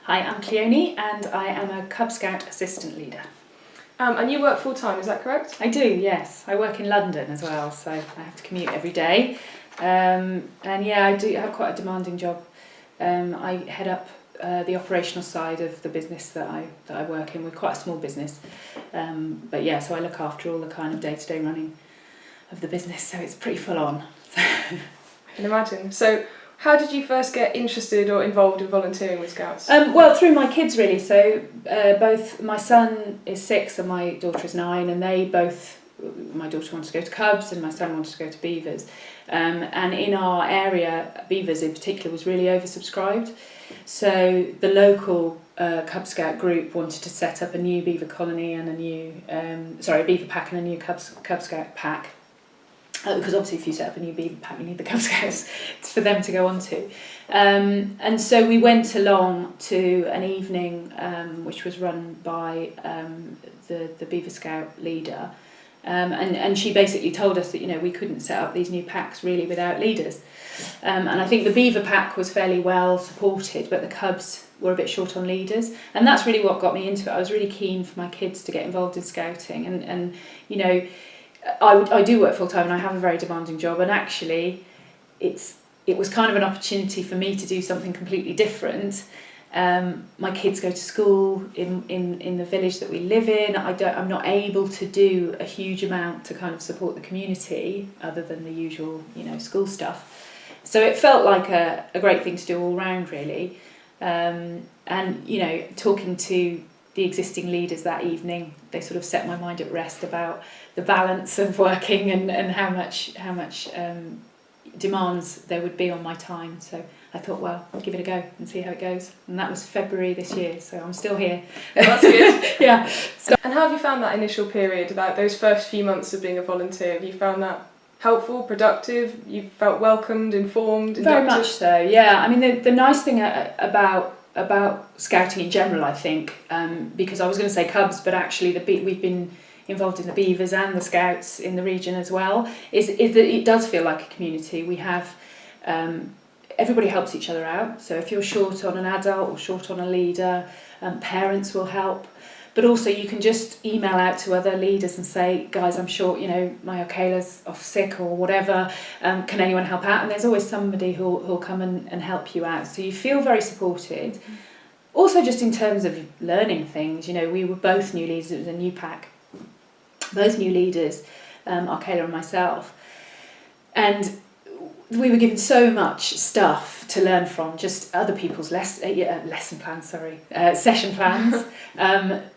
Hi, I'm Cleone and I am a Cub Scout Assistant Leader. And you work full-time, is that correct? I do, yes. I work in London as well, so I have to commute every day. And yeah, I do have quite a demanding job. I head up the operational side of the business that I work in. We're quite a small business. But yeah, so I look after all the kind of day-to-day running of the business, so it's pretty full on. I can imagine. So how did you first get interested or involved in volunteering with Scouts? Well, through my kids really. So both my son is 6 and my daughter is 9, and my daughter wanted to go to Cubs and my son wanted to go to Beavers. And in our area, Beavers in particular was really oversubscribed. So the local Cub Scout group wanted to set up a new Beaver colony and a Beaver Pack and a new Cub Scout pack. Because obviously if you set up a new Beaver Pack, you need the Cub Scouts for them to go on to. And so we went along to an evening which was run by the Beaver Scout leader. And she basically told us that, we couldn't set up these new packs really without leaders. And I think the Beaver Pack was fairly well supported, but the Cubs were a bit short on leaders. And that's really what got me into it. I was really keen for my kids to get involved in scouting. And I do work full time and I have a very demanding job, and actually it was kind of an opportunity for me to do something completely different. My kids go to school in the village that we live in. I'm not able to do a huge amount to kind of support the community other than the usual school stuff, so it felt like a great thing to do all round really. And talking to the existing leaders that evening, they sort of set my mind at rest about the balance of working and how much demands there would be on my time. So I thought, well, I'll give it a go and see how it goes. And that was February this year, so I'm still here. Well, that's good. Yeah. And how have you found that initial period, about those first few months of being a volunteer? Have you found that helpful, productive? You felt welcomed, informed, inductive? Very much so, yeah. I mean, the nice thing about scouting in general, I think, because I was going to say Cubs, but actually we've been involved in the Beavers and the Scouts in the region as well, is that it does feel like a community. We have everybody helps each other out. So if you're short on an adult or short on a leader, parents will help. But also you can just email out to other leaders and say, guys, I'm short, my Okela's off sick or whatever, can anyone help out? And there's always somebody who'll come and help you out. So you feel very supported. Mm-hmm. Also just in terms of learning things, we were both new leaders, it was a new pack, both new leaders, Okela and myself. And we were given so much stuff to learn from, just other people's session plans.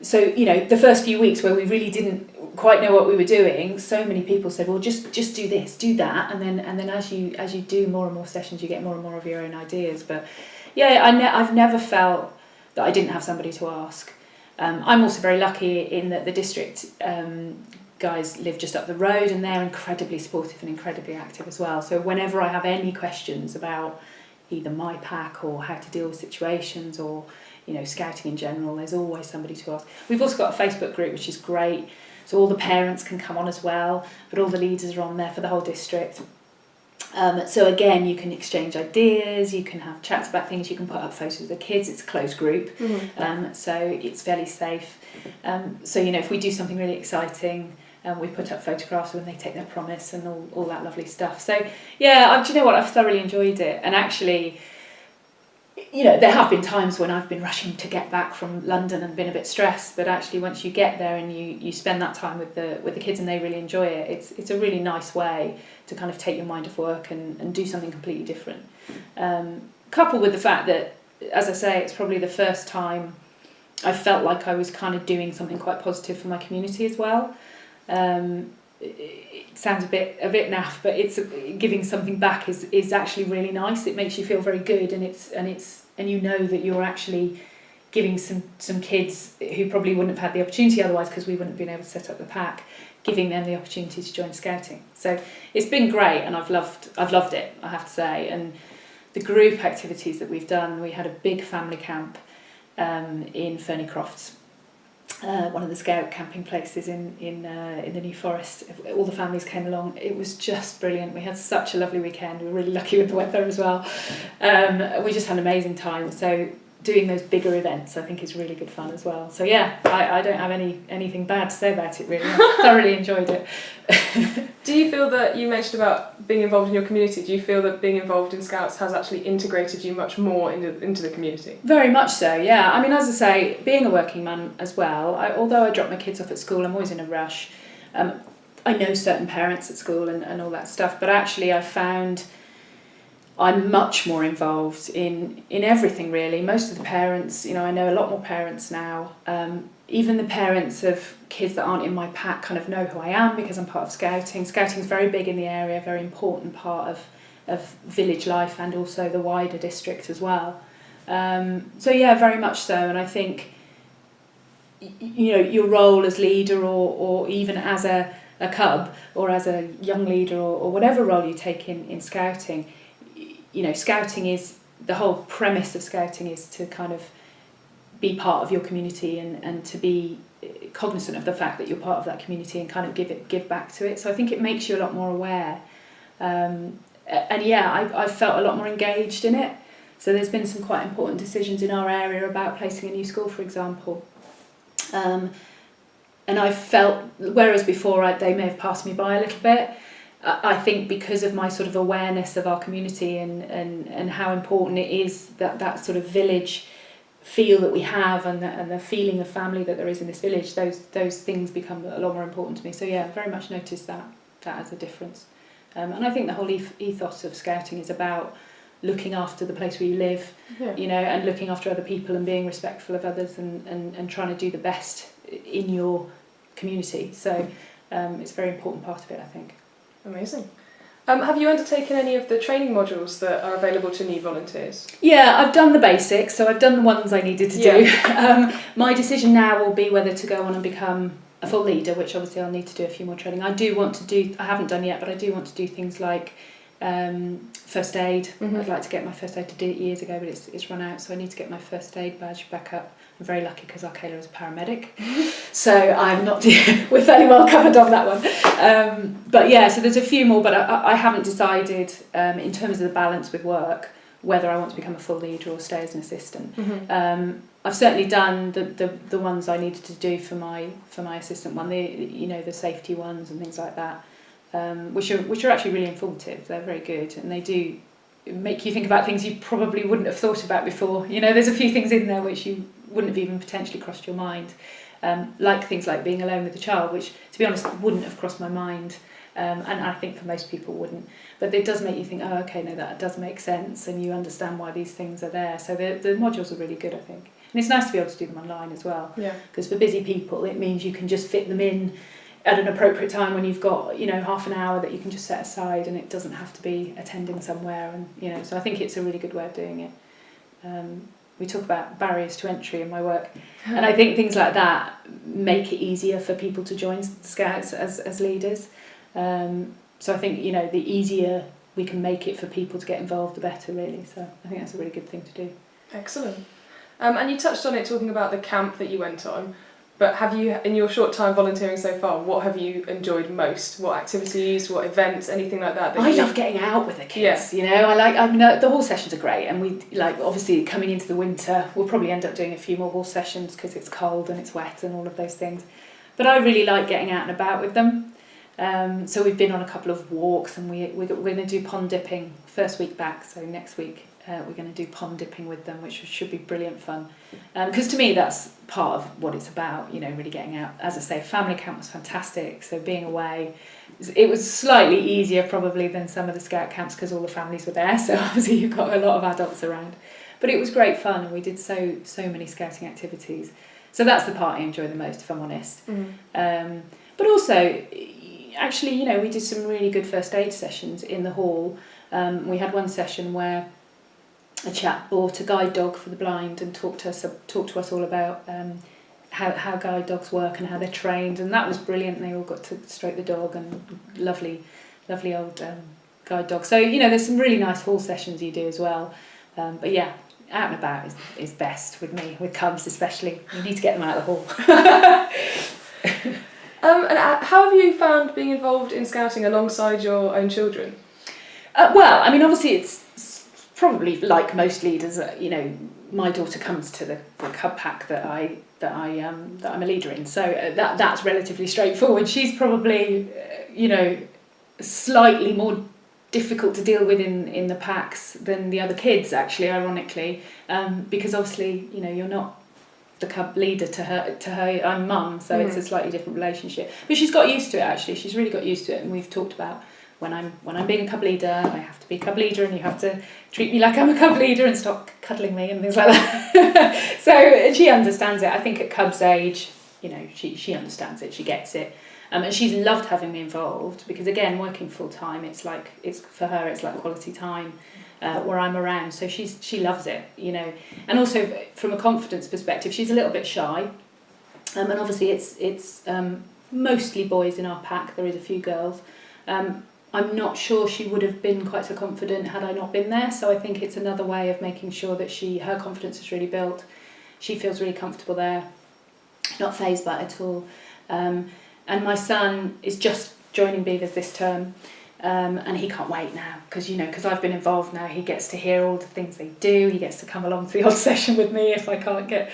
So the first few weeks where we really didn't quite know what we were doing, so many people said, well, just do this, do that, and then as you do more and more sessions, you get more and more of your own ideas. But yeah, I've never felt that I didn't have somebody to ask. I'm also very lucky in that the district guys live just up the road and they're incredibly supportive and incredibly active as well. So whenever I have any questions about either my pack or how to deal with situations or scouting in general, there's always somebody to ask. We've also got a Facebook group which is great, so all the parents can come on as well, but all the leaders are on there for the whole district. So again, you can exchange ideas, you can have chats about things, you can put up photos of the kids. It's a closed group. Mm-hmm. So it's fairly safe. So if we do something really exciting, we put up photographs when they take their promise and all that lovely stuff. So yeah, do you know what? I've thoroughly enjoyed it. And actually, there have been times when I've been rushing to get back from London and been a bit stressed. But actually, once you get there and you spend that time with the kids and they really enjoy it, it's a really nice way to kind of take your mind off work and do something completely different. Coupled with the fact that, as I say, it's probably the first time I felt like I was kind of doing something quite positive for my community as well. It sounds a bit naff, but it's giving something back is actually really nice. It makes you feel very good, and that you're actually giving some kids who probably wouldn't have had the opportunity otherwise, because we wouldn't have been able to set up the pack, giving them the opportunity to join scouting. So it's been great, and I've loved it, I have to say. And the group activities that we've done, we had a big family camp in Ferny Crofts. One of the scout camping places in the New Forest. All the families came along. It was just brilliant. We had such a lovely weekend. We were really lucky with the weather as well. We just had an amazing time. So doing those bigger events, I think, is really good fun as well. So yeah, I don't have anything bad to say about it really. I thoroughly enjoyed it. Do you feel that, you mentioned about being involved in your community, do you feel that being involved in Scouts has actually integrated you much more into the community? Very much so, yeah. I mean, as I say, being a working mum as well, although I drop my kids off at school, I'm always in a rush. I know certain parents at school and all that stuff, but actually I found I'm much more involved in everything really. Most of the parents, I know a lot more parents now. Even the parents of kids that aren't in my pack kind of know who I am because I'm part of Scouting. Scouting's very big in the area, very important part of village life and also the wider district as well. So yeah, very much so. And I think, your role as leader or even as a cub or as a young leader or whatever role you take in Scouting, Scouting is, the whole premise of Scouting is to kind of be part of your community and to be cognizant of the fact that you're part of that community and kind of give back to it. So I think it makes you a lot more aware. And yeah, I've felt a lot more engaged in it. So there's been some quite important decisions in our area about placing a new school, for example. And I felt, whereas before they may have passed me by a little bit, I think because of my sort of awareness of our community and how important it is that sort of village feel that we have and the feeling of family that there is in this village, those things become a lot more important to me. So yeah, very much noticed that as a difference. And I think the whole ethos of Scouting is about looking after the place where you live, and looking after other people and being respectful of others and trying to do the best in your community. So it's a very important part of it, I think. Amazing. Have you undertaken any of the training modules that are available to new volunteers? Yeah, I've done the basics, so I've done the ones I needed to do. My decision now will be whether to go on and become a full leader, which obviously I'll need to do a few more training. I haven't done yet, but I do want to do things like first aid. Mm-hmm. I'd like to get my first aid. I did it years ago, but it's run out, so I need to get my first aid badge back up. I'm very lucky because our Kayla is a paramedic, so I'm not. We're fairly well covered on that one. But yeah, so there's a few more, but I haven't decided in terms of the balance with work whether I want to become a full leader or stay as an assistant. Mm-hmm. I've certainly done the ones I needed to do for my assistant one, the safety ones and things like that, which are actually really informative. They're very good, and they do make you think about things you probably wouldn't have thought about before. There's a few things in there which you wouldn't have even potentially crossed your mind, like things like being alone with a child, which, to be honest, wouldn't have crossed my mind, and I think for most people wouldn't. But it does make you think, oh, okay, no, that does make sense, and you understand why these things are there. So the modules are really good, I think. And it's nice to be able to do them online as well. Yeah. Because for busy people, it means you can just fit them in at an appropriate time when you've got, half an hour that you can just set aside, and it doesn't have to be attending somewhere. And, so I think it's a really good way of doing it. We talk about barriers to entry in my work, and I think things like that make it easier for people to join Scouts as leaders. So I think, the easier we can make it for people to get involved, the better, really. So I think that's a really good thing to do. Excellent. And you touched on it talking about the camp that you went on, but have you, in your short time volunteering so far, what have you enjoyed most? What activities, what events, anything like that? I love getting out with the kids, the horse sessions are great, and we, obviously coming into the winter, we'll probably end up doing a few more horse sessions because it's cold and it's wet and all of those things. But I really like getting out and about with them. So we've been on a couple of walks, and we're going to do pond dipping first week back, so next week we're going to do pond dipping with them, which should be brilliant fun. Because to me that's part of what it's about, really getting out. As I say, family camp was fantastic, so being away, it was slightly easier probably than some of the Scout camps because all the families were there, so obviously you've got a lot of adults around. But it was great fun, and we did so many Scouting activities. So that's the part I enjoy the most, if I'm honest. Mm. But also, actually, we did some really good first aid sessions in the hall. We had one session where a chap bought a guide dog for the blind and talked to us all about how guide dogs work and how they're trained, and that was brilliant. They all got to stroke the dog, and lovely old guide dog. So there's some really nice hall sessions you do as well. But yeah, out and about is best with me, with cubs especially. You need to get them out of the hall. And how have you found being involved in Scouting alongside your own children? Well, I mean, obviously it's probably like most leaders, my daughter comes to the Cub Pack that I'm a leader in, so that's relatively straightforward. She's probably slightly more difficult to deal with in the packs than the other kids, actually, ironically, because obviously you're not the Cub leader to her. I'm mum, so it's a slightly different relationship, but she's got used to it. Actually, she's really got used to it, and we've talked about when I'm being a Cub leader, I have to be a Cub leader, and you have to treat me like I'm a Cub leader and stop cuddling me and things like that. So she understands it. I think at Cub's age, she understands it, she gets it. And she's loved having me involved, because again, working full time, it's for her, it's like quality time where I'm around. So she loves it, And also from a confidence perspective, she's a little bit shy, and obviously it's mostly boys in our pack. There is a few girls. I'm not sure she would have been quite so confident had I not been there. So I think it's another way of making sure that her confidence is really built. She feels really comfortable there, not fazed by it at all. And my son is just joining Beavers this term, and he can't wait now, because I've been involved now. He gets to hear all the things they do. He gets to come along to the odd session with me if I can't get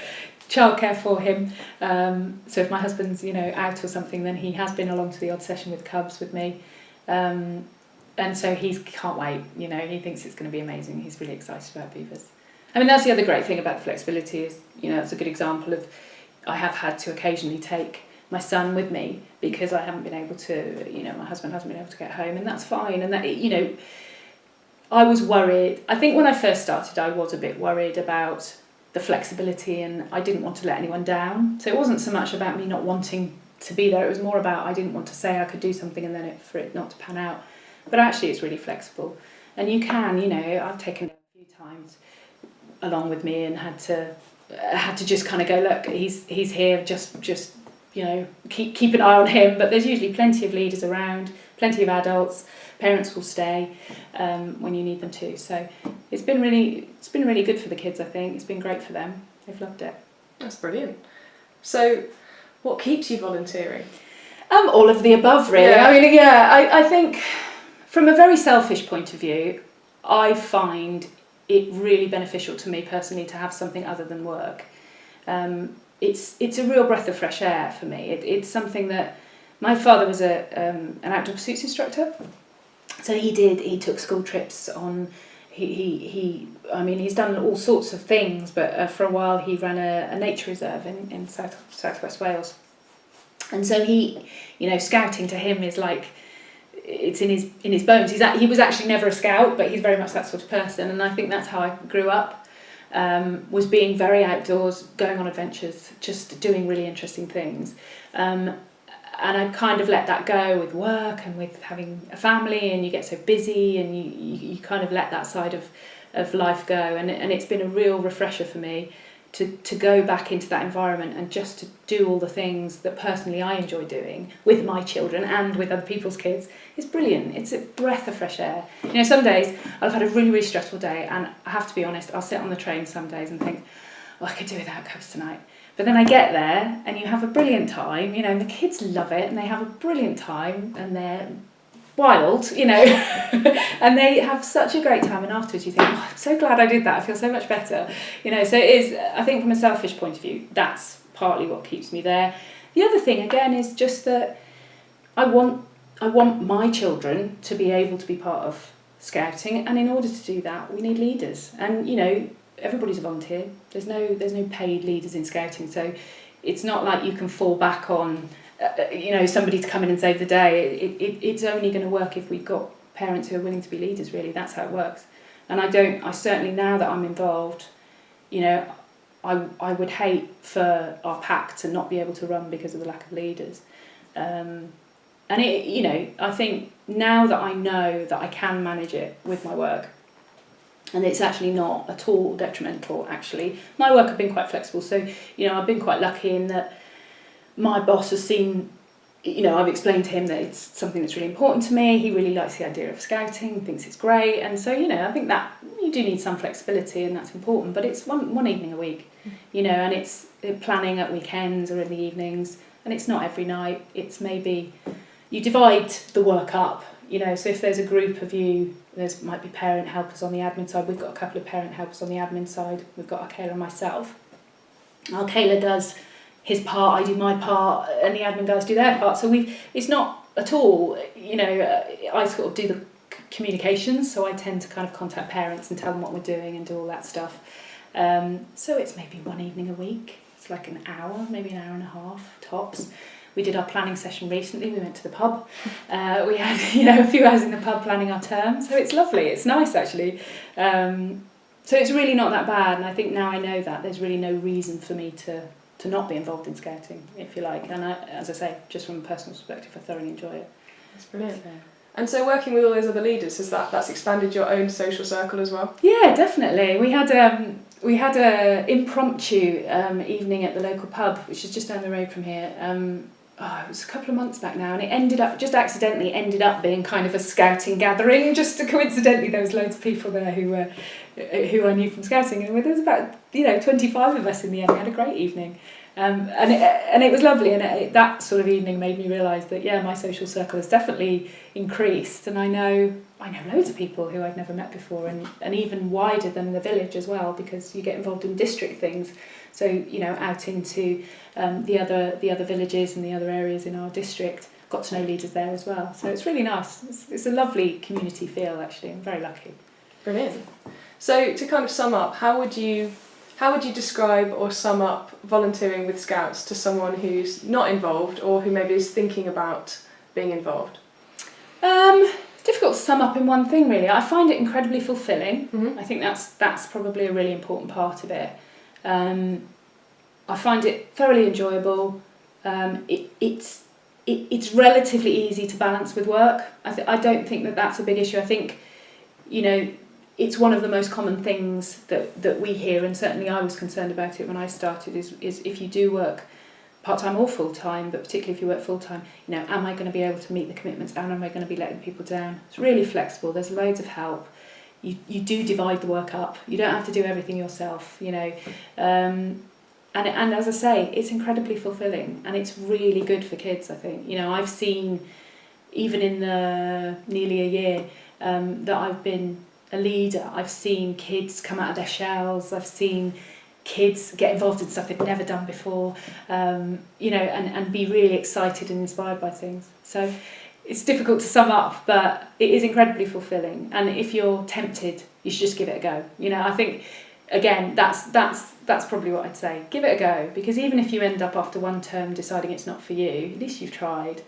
childcare for him. So if my husband's out or something, then he has been along to the odd session with Cubs with me. And so he can't wait, he thinks it's going to be amazing. He's really excited about Beavers. I mean, that's the other great thing about the flexibility is, it's a good example of, I have had to occasionally take my son with me because I haven't been able to, my husband hasn't been able to get home, and that's fine. And that, I was worried. I think when I first started, I was a bit worried about the flexibility, and I didn't want to let anyone down. So it wasn't so much about me not wanting to be there, it was more about I didn't want to say I could do something and then for it not to pan out. But actually it's really flexible, and you can, I've taken it a few times along with me and had to just kind of go, look, he's here, just keep an eye on him. But there's usually plenty of leaders around, plenty of adults. Parents will stay when you need them to. So it's been really good for the kids. I think it's been great for them. They've loved it. That's brilliant. So what keeps you volunteering? All of the above, really. Yeah. I think from a very selfish point of view, I find it really beneficial to me personally to have something other than work. It's a real breath of fresh air for me. It's something that my father was an outdoor pursuits instructor, so he took school trips on. He's done all sorts of things, but for a while he ran a nature reserve in southwest Wales, and so scouting to him is like, it's in his bones. He was actually never a scout, but he's very much that sort of person, and I think that's how I grew up. Was being very outdoors, going on adventures, just doing really interesting things. And I kind of let that go with work and with having a family, and you get so busy and you kind of let that side of life go. And it's been a real refresher for me to go back into that environment and just to do all the things that personally I enjoy doing with my children and with other people's kids. It's brilliant. It's a breath of fresh air. Some days I've had a really, really stressful day, and I have to be honest, I'll sit on the train some days and think, I could do without Cubs tonight. But then I get there and you have a brilliant time, and the kids love it and they have a brilliant time and they're wild, and they have such a great time, and afterwards you think, I'm so glad I did that, I feel so much better. So it is, I think from a selfish point of view, that's partly what keeps me there. The other thing again is just that I want my children to be able to be part of scouting, and in order to do that we need leaders, and everybody's a volunteer. There's no paid leaders in scouting, so it's not like you can fall back on somebody to come in and save the day. It's only going to work if we've got parents who are willing to be leaders, really. That's how it works. And I certainly, now that I'm involved, I would hate for our pack to not be able to run because of the lack of leaders. And I think now that I know that I can manage it with my work, and it's actually not at all detrimental, actually. My work has been quite flexible, so I've been quite lucky in that my boss has seen, I've explained to him that it's something that's really important to me. He really likes the idea of scouting, thinks it's great, and so I think that you do need some flexibility, and that's important. But it's one evening a week, and it's planning at weekends or in the evenings, and it's not every night. It's maybe you divide the work up. You know, so if there's a group of you, might be parent helpers on the admin side. We've got a couple of parent helpers on the admin side. We've got our carer and myself. Our carer does his part, I do my part, and the admin guys do their part. So it's not at all, you know, I sort of do the communications, so I tend to kind of contact parents and tell them what we're doing and do all that stuff. So it's maybe one evening a week. It's like an hour, maybe an hour and a half tops. We did our planning session recently. We went to the pub. We had, you know, a few hours in the pub planning our term. So it's lovely. It's nice, actually. So it's really not that bad. And I think now I know that there's really no reason for me to not be involved in scouting, if you like. And as I say, just from a personal perspective, I thoroughly enjoy it. That's brilliant. So. And so working with all those other leaders, that's expanded your own social circle as well? Yeah, definitely. We had a impromptu evening at the local pub, which is just down the road from here. It was a couple of months back now, and it accidentally ended up being kind of a scouting gathering. Just coincidentally, there was loads of people there who I knew from scouting, and there was about 25 of us in the end. We had a great evening, and it was lovely. And that sort of evening made me realise that my social circle has definitely increased, and I know loads of people who I'd never met before, and even wider than the village as well, because you get involved in district things. So out into the other villages and the other areas in our district, got to know leaders there as well. So it's really nice. It's a lovely community feel, actually. I'm very lucky. Brilliant. So to kind of sum up, how would you describe or sum up volunteering with Scouts to someone who's not involved or who maybe is thinking about being involved? It's difficult to sum up in one thing, really. I find it incredibly fulfilling. Mm-hmm. I think that's probably a really important part of it. I find it thoroughly enjoyable. It's relatively easy to balance with work. I don't think that's a big issue. I think, it's one of the most common things that we hear, and certainly I was concerned about it when I started, is if you do work part-time or full-time, but particularly if you work full-time, am I going to be able to meet the commitments, and am I going to be letting people down? It's really flexible. There's loads of help. You do divide the work up. You don't have to do everything yourself, And as I say, it's incredibly fulfilling, and it's really good for kids, I think. I've seen, even in the nearly a year that I've been a leader, I've seen kids come out of their shells. I've seen kids get involved in stuff they've never done before, and be really excited and inspired by things. So it's difficult to sum up, but it is incredibly fulfilling. And if you're tempted, you should just give it a go. I think, again, that's probably what I'd say. Give it a go, because even if you end up after one term deciding it's not for you, at least you've tried.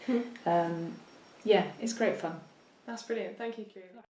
It's great fun. That's brilliant. Thank you, Cleone.